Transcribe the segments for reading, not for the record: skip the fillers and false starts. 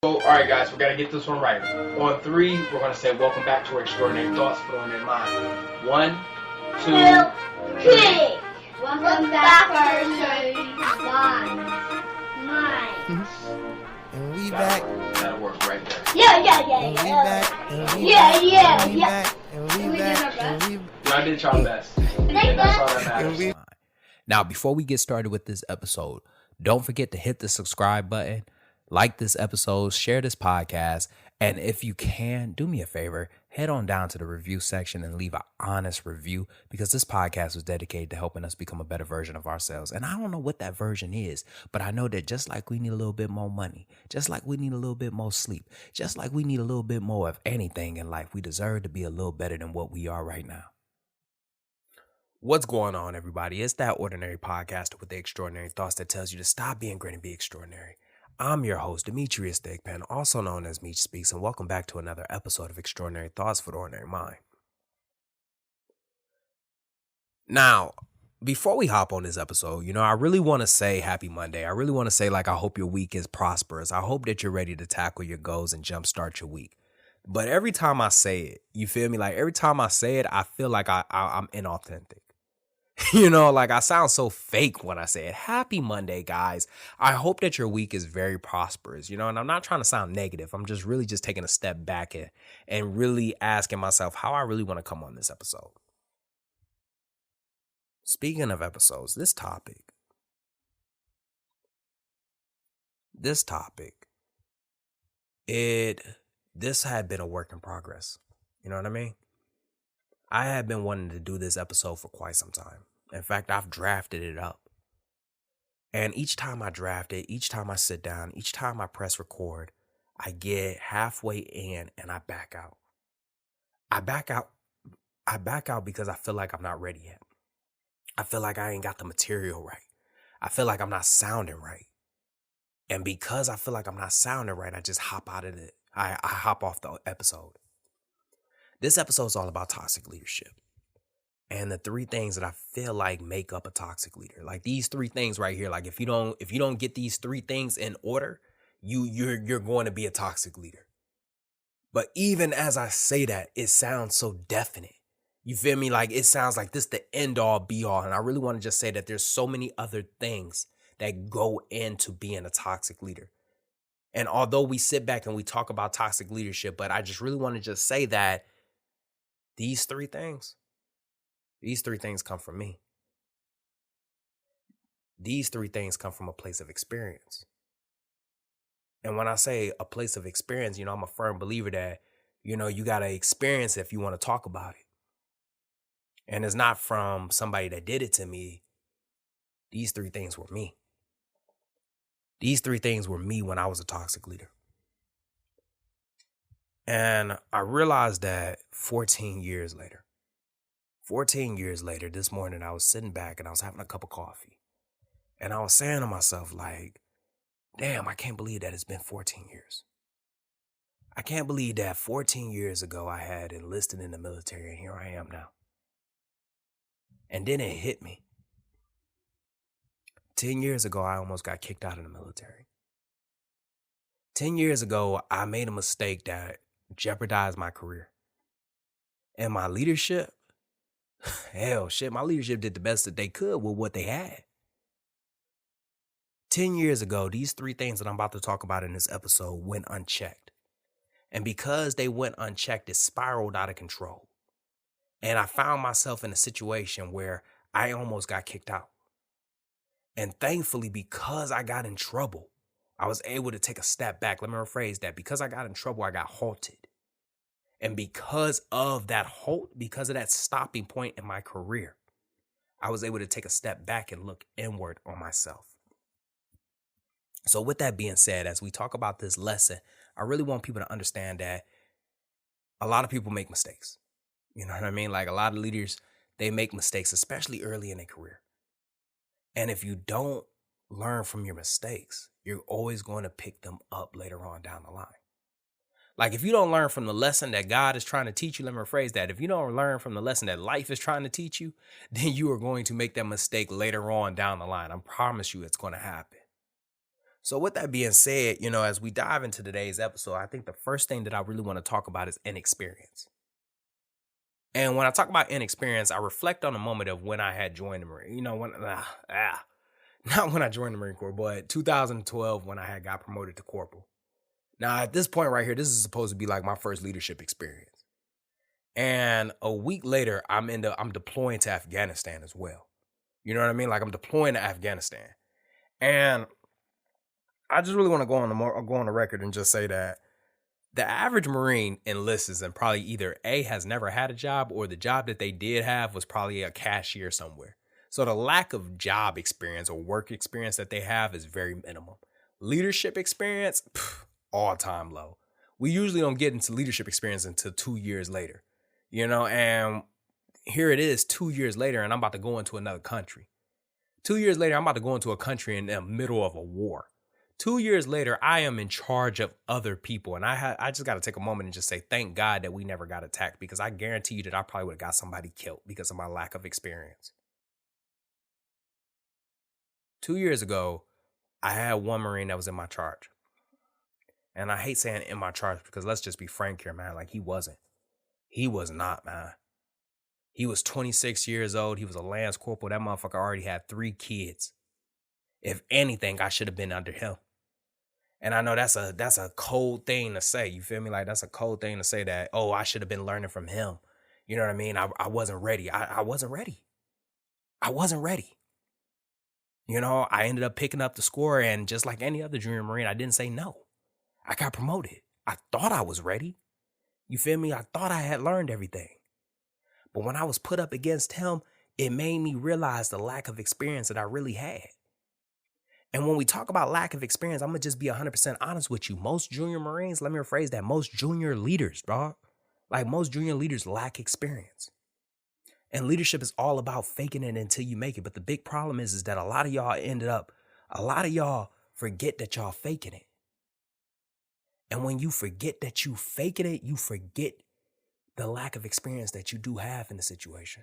So, all right, guys, we got to get this one right. On three, we're going to say, welcome back to Extraordinary Thoughts for on their mind. 1, 2, 3. Welcome back to Mind. And we back. That'll work right there. Yeah. And we back. And we Yeah. back. And we back. And we Y'all did y'all best. And that's all that matters. Now, before we get started with this episode, don't forget to hit the subscribe button, like this episode, share this podcast, and if you can, do me a favor, head on down to the review section and leave an honest review, because this podcast was dedicated to helping us become a better version of ourselves. And I don't know what that version is, but I know that just like we need a little bit more money, just like we need a little bit more sleep, just like we need a little bit more of anything in life, we deserve to be a little better than what we are right now. What's going on, everybody? It's that ordinary podcaster with the extraordinary thoughts that tells you to stop being great and be extraordinary. I'm your host, Demetrius Thigpen, also known as Meech Speaks, and welcome back to another episode of Extraordinary Thoughts for the Ordinary Mind. Now, before we hop on this episode, I really want to say happy Monday. I really want to say, I hope your week is prosperous. I hope that you're ready to tackle your goals and jumpstart your week. But every time I say it, you feel me? Every time I say it, I feel like I'm inauthentic. I sound so fake when I say it. Happy Monday, guys. I hope that your week is very prosperous, and I'm not trying to sound negative. I'm just really just taking a step back and really asking myself how I really want to come on this episode. Speaking of episodes, this topic, this had been a work in progress. You know what I mean? I had been wanting to do this episode for quite some time. In fact, I've drafted it up. And each time I draft it, each time I sit down, each time I press record, I get halfway in and I back out. I back out because I feel like I'm not ready yet. I feel like I ain't got the material right. I feel like I'm not sounding right. And because I feel like I'm not sounding right, I just hop out of it. I hop off the episode. This episode is all about toxic leadership and the three things that I feel like make up a toxic leader. These three things right here. If you don't get these three things in order, you're going to be a toxic leader. But even as I say that, it sounds so definite. You feel me? It sounds like this the end all be all. And I really want to just say that there's so many other things that go into being a toxic leader. And although we sit back and we talk about toxic leadership, but I just really want to just say that these three things come from me. These three things come from a place of experience. And when I say a place of experience, I'm a firm believer that, you got to experience it if you want to talk about it. And it's not from somebody that did it to me. These three things were me. These three things were me when I was a toxic leader. And I realized that 14 years later, this morning, I was sitting back and I was having a cup of coffee. And I was saying to myself, damn, I can't believe that it's been 14 years. I can't believe that 14 years ago I had enlisted in the military and here I am now. And then it hit me. 10 years ago, I almost got kicked out of the military. 10 years ago, I made a mistake that jeopardized my career. And my leadership, my leadership did the best that they could with what they had. 10 years ago, these three things that I'm about to talk about in this episode went unchecked. And because they went unchecked, it spiraled out of control. And I found myself in a situation where I almost got kicked out. And thankfully, because I got in trouble, I was able to take a step back. Let me rephrase that. Because I got in trouble, I got halted. And because of that halt, because of that stopping point in my career, I was able to take a step back and look inward on myself. So with that being said, as we talk about this lesson, I really want people to understand that a lot of people make mistakes. You know what I mean? A lot of leaders, they make mistakes, especially early in their career. And if you don't learn from your mistakes, you're always going to pick them up later on down the line. If you don't learn from the lesson that God is trying to teach you, let me rephrase that. If you don't learn from the lesson that life is trying to teach you, then you are going to make that mistake later on down the line. I promise you it's going to happen. So with that being said, as we dive into today's episode, I think the first thing that I really want to talk about is inexperience. And when I talk about inexperience, I reflect on the moment of when I had joined the Marine. Not when I joined the Marine Corps, but 2012 when I had got promoted to corporal. Now, at this point right here, this is supposed to be like my first leadership experience. And a week later, I'm deploying to Afghanistan as well. You know what I mean? Like I'm deploying to Afghanistan. And I just really want to go on the record and just say that the average Marine enlists and probably either A, has never had a job, or the job that they did have was probably a cashier somewhere. So the lack of job experience or work experience that they have is very minimal. Leadership experience, all-time low. We usually don't get into leadership experience until 2 years later, and here it is 2 years later, and I'm about to go into another country. 2 years later, I'm about to go into a country in the middle of a war. 2 years later, I am in charge of other people. And I just got to take a moment and just say, thank God that we never got attacked, because I guarantee you that I probably would have got somebody killed because of my lack of experience. 2 years ago, I had one Marine that was in my charge. And I hate saying in my charge because let's just be frank here, man. Like he wasn't. He was not, man. He was 26 years old. He was a Lance Corporal. That motherfucker already had 3 kids. If anything, I should have been under him. And I know that's a cold thing to say. You feel me? Like that's a cold thing to say that, oh, I should have been learning from him. You know what I mean? I wasn't ready. I wasn't ready. I wasn't ready. I ended up picking up the score, and just like any other junior Marine, I didn't say no. I got promoted. I thought I was ready. You feel me? I thought I had learned everything. But when I was put up against him, it made me realize the lack of experience that I really had. And when we talk about lack of experience, I'm going to just be 100% honest with you. Most junior Marines, let me rephrase that, most junior leaders, dog, like most junior leaders lack experience. And leadership is all about faking it until you make it. But the big problem is that a lot of y'all forget that y'all faking it. And when you forget that you faking it, you forget the lack of experience that you do have in the situation.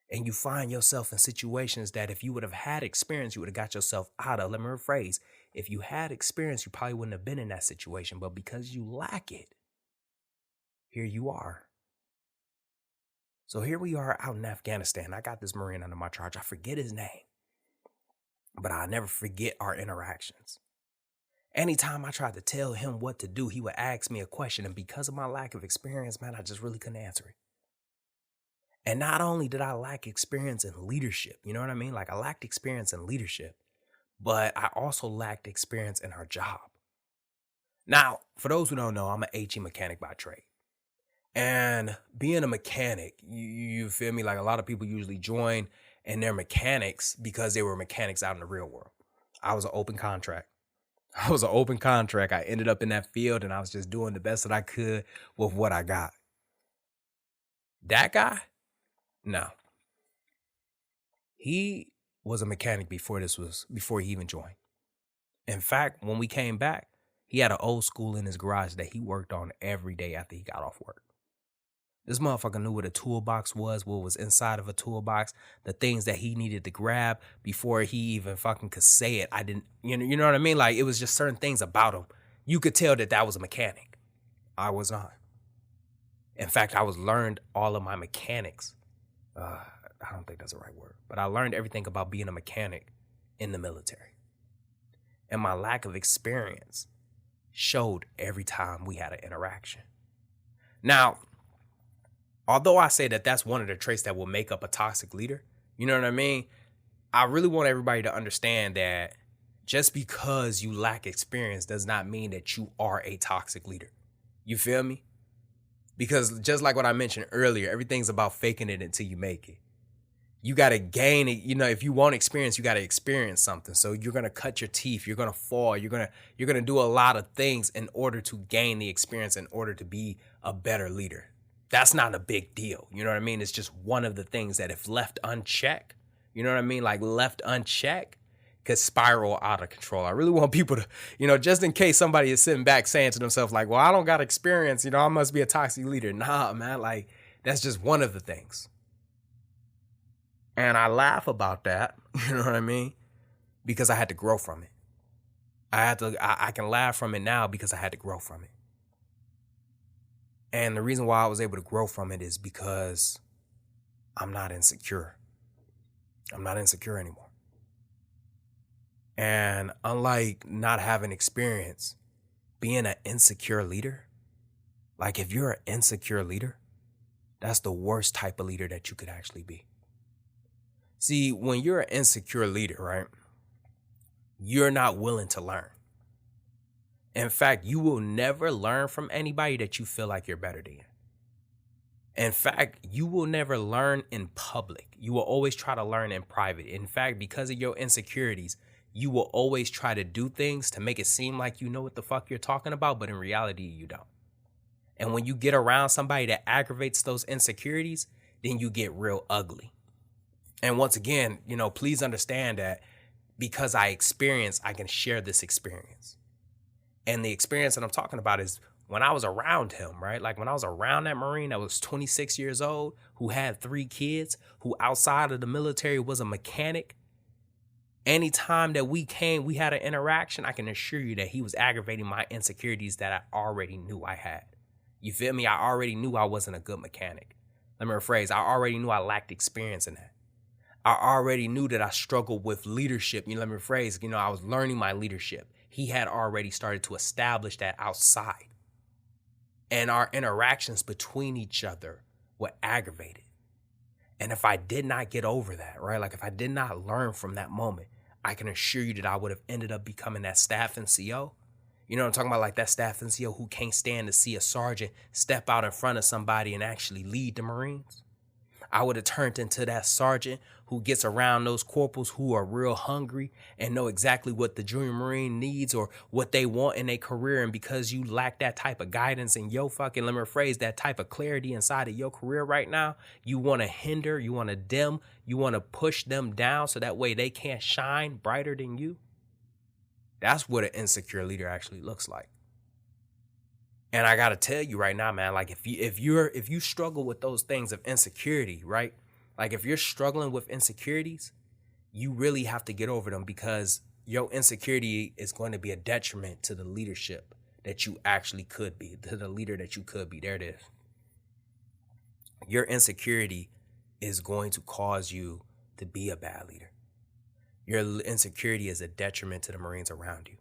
And you find yourself in situations that if you would have had experience, you would have got yourself out of. Let me rephrase. If you had experience, you probably wouldn't have been in that situation. But because you lack it, here you are. So here we are out in Afghanistan. I got this Marine under my charge. I forget his name, but I'll never forget our interactions. Anytime I tried to tell him what to do, he would ask me a question. And because of my lack of experience, man, I just really couldn't answer it. And not only did I lack experience in leadership, you know what I mean? Like I lacked experience in leadership, but I also lacked experience in our job. Now, for those who don't know, I'm an HE mechanic by trade. And being a mechanic, you feel me? Like a lot of people usually join and they're mechanics because they were mechanics out in the real world. I was an open contract. I ended up in that field and I was just doing the best that I could with what I got. That guy? No. He was a mechanic before he even joined. In fact, when we came back, he had an old school in his garage that he worked on every day after he got off work. This motherfucker knew what a toolbox was, what was inside of a toolbox, the things that he needed to grab before he even fucking could say it. I didn't, you know what I mean? Like it was just certain things about him. You could tell that was a mechanic. I was not. In fact, I learned all of my mechanics. I don't think that's the right word, but I learned everything about being a mechanic in the military. And my lack of experience showed every time we had an interaction. Now, although I say that that's one of the traits that will make up a toxic leader, you know what I mean? I really want everybody to understand that just because you lack experience does not mean that you are a toxic leader. You feel me? Because just like what I mentioned earlier, everything's about faking it until you make it. You got to gain it. If you want experience, you got to experience something. So you're going to cut your teeth. You're going to fall. You're going to do a lot of things in order to gain the experience, in order to be a better leader. That's not a big deal. You know what I mean? It's just one of the things that if left unchecked, you know what I mean? Like left unchecked, could spiral out of control. I really want people to, just in case somebody is sitting back saying to themselves like, well, I don't got experience, I must be a toxic leader. Nah, man, like that's just one of the things. And I laugh about that, you know what I mean? Because I had to grow from it. I can laugh from it now because I had to grow from it. And the reason why I was able to grow from it is because I'm not insecure. I'm not insecure anymore. And unlike not having experience, being an insecure leader, like if you're an insecure leader, that's the worst type of leader that you could actually be. See, when you're an insecure leader, right, you're not willing to learn. In fact, you will never learn from anybody that you feel like you're better than. In fact, you will never learn in public. You will always try to learn in private. In fact, because of your insecurities, you will always try to do things to make it seem like you know what the fuck you're talking about, but in reality, you don't. And when you get around somebody that aggravates those insecurities, then you get real ugly. And once again, please understand that because I can share this experience. And the experience that I'm talking about is when I was around him, right? Like when I was around that Marine that was 26 years old, who had 3 kids, who outside of the military was a mechanic. Anytime that we had an interaction, I can assure you that he was aggravating my insecurities that I already knew I had. You feel me? I already knew I wasn't a good mechanic. Let me rephrase. I already knew I lacked experience in that. I already knew that I struggled with leadership. Let me rephrase. I was learning my leadership. He had already started to establish that outside. And our interactions between each other were aggravated. And if I did not get over that, right? Like if I did not learn from that moment, I can assure you that I would have ended up becoming that staff NCO. You know what I'm talking about? Like that staff NCO who can't stand to see a sergeant step out in front of somebody and actually lead the Marines. I would have turned into that sergeant who gets around those corporals who are real hungry and know exactly what the junior Marine needs or what they want in their career. And because you lack that type of guidance and let me rephrase, that type of clarity inside of your career right now, you want to hinder, you want to dim, you want to push them down so that way they can't shine brighter than you. That's what an insecure leader actually looks like. And I got to tell you right now, man, like if you struggle with those things of insecurity, right? Like if you're struggling with insecurities, you really have to get over them because your insecurity is going to be a detriment to the leadership that you actually could be, to the leader that you could be. There it is. Your insecurity is going to cause you to be a bad leader. Your insecurity is a detriment to the Marines around you.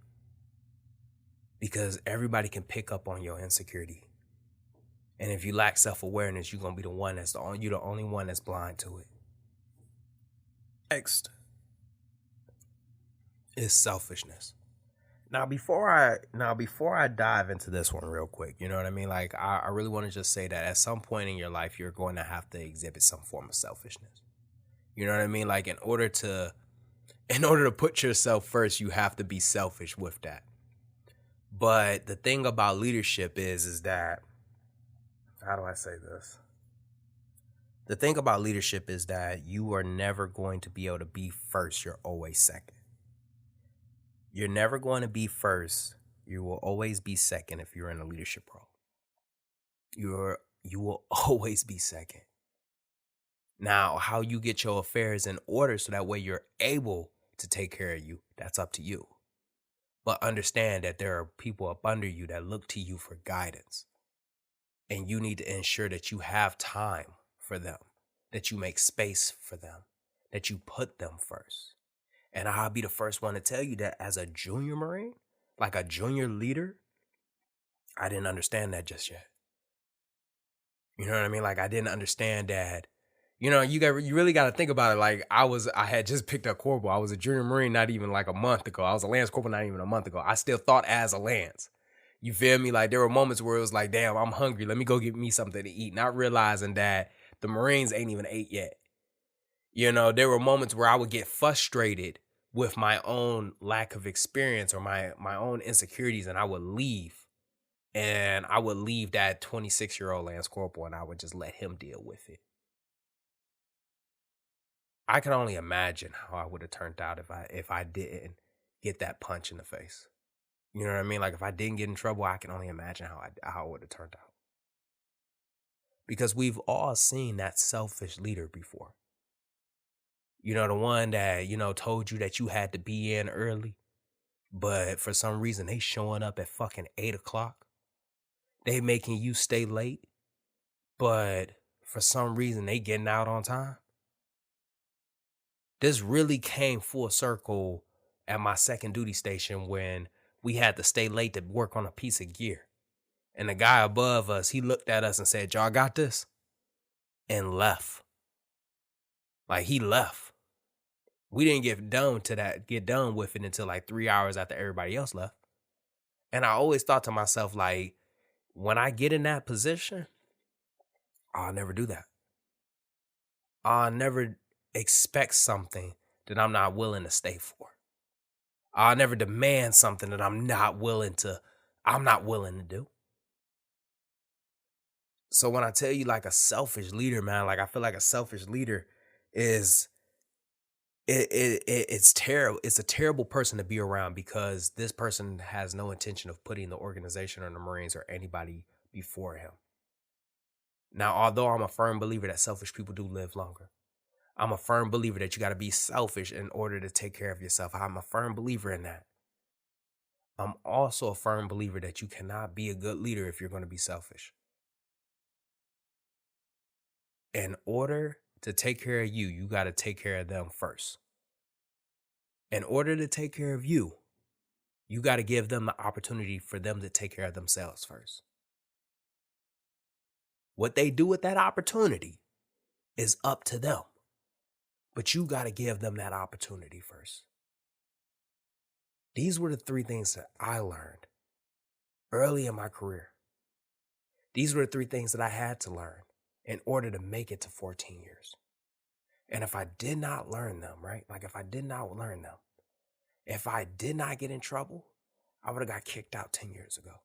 Because everybody can pick up on your insecurity. And if you lack self-awareness, you're going to be you're the only one that's blind to it. Next is selfishness. Now, before I dive into this one real quick, you know what I mean? Like, I really want to just say that at some point in your life, you're going to have to exhibit some form of selfishness. You know what I mean? Like, in order to put yourself first, you have to be selfish with that. But the thing about leadership is that, how do I say this? The thing about leadership is that you are never going to be able to be first. You're always second. You're never going to be first. You will always be second if you're in a leadership role. You will always be second. Now, how you get your affairs in order so that way you're able to take care of you, that's up to you. But understand that there are people up under you that look to you for guidance. And you need to ensure that you have time for them, that you make space for them, that you put them first. And I'll be the first one to tell you that as a junior Marine, like a junior leader, I didn't understand that just yet. You know what I mean? Like I didn't understand that. You know, you really got to think about it. Like I had just picked up corporal. I was a junior Marine not even like a month ago. I was a Lance corporal not even a month ago. I still thought as a Lance. You feel me? Like there were moments where it was like, damn, I'm hungry. Let me go get me something to eat. Not realizing that the Marines ain't even ate yet. You know, there were moments where I would get frustrated with my own lack of experience or my own insecurities, and I would leave. And I would leave that 26-year-old Lance corporal and I would just let him deal with it. I can only imagine how I would have turned out if I didn't get that punch in the face. You know what I mean? Like if I didn't get in trouble, I can only imagine how it would have turned out. Because we've all seen that selfish leader before. You know, the one that, you know, told you that you had to be in early, but for some reason they showing up at fucking 8 o'clock. They making you stay late, but for some reason they getting out on time. This really came full circle at my second duty station when we had to stay late to work on a piece of gear. And the guy above us, he looked at us and said, "Y'all got this?" And left. Like, he left. We didn't get done with it until like 3 hours after everybody else left. And I always thought to myself, like, when I get in that position, I'll never do that. I'll never expect something that I'm not willing to stay for. I'll never demand something that I'm not willing to do. So when I tell you, like, a selfish leader, man, like, I feel like a selfish leader is it's terrible. It's a terrible person to be around because this person has no intention of putting the organization or the Marines or anybody before him. Now, although I'm a firm believer that selfish people do live longer, I'm a firm believer that you got to be selfish in order to take care of yourself. I'm a firm believer in that. I'm also a firm believer that you cannot be a good leader if you're going to be selfish. In order to take care of you, you got to take care of them first. In order to take care of you, you got to give them the opportunity for them to take care of themselves first. What they do with that opportunity is up to them. But you got to give them that opportunity first. These were the 3 things that I learned early in my career. These were the 3 things that I had to learn in order to make it to 14 years. And if I did not learn them, right? Like, if I did not learn them, if I did not get in trouble, I would have got kicked out 10 years ago.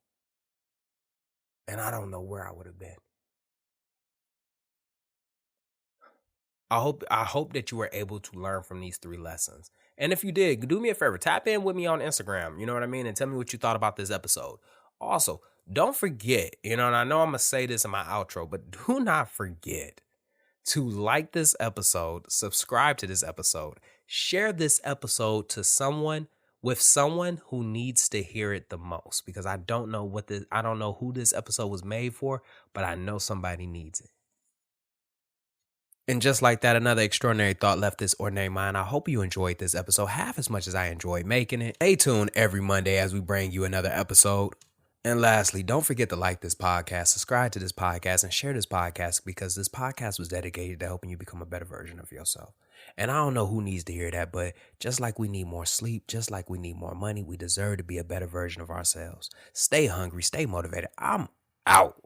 And I don't know where I would have been. I hope that you were able to learn from these 3 lessons. And if you did, do me a favor, tap in with me on Instagram, you know what I mean? And tell me what you thought about this episode. Also, don't forget, and I know I'm going to say this in my outro, but do not forget to like this episode, subscribe to this episode, share this episode to someone who needs to hear it the most, because I don't know who this episode was made for, but I know somebody needs it. And just like that, another extraordinary thought left this ordinary mind. I hope you enjoyed this episode half as much as I enjoyed making it. Stay tuned every Monday as we bring you another episode. And lastly, don't forget to like this podcast, subscribe to this podcast, and share this podcast, because this podcast was dedicated to helping you become a better version of yourself. And I don't know who needs to hear that, but just like we need more sleep, just like we need more money, we deserve to be a better version of ourselves. Stay hungry, stay motivated. I'm out.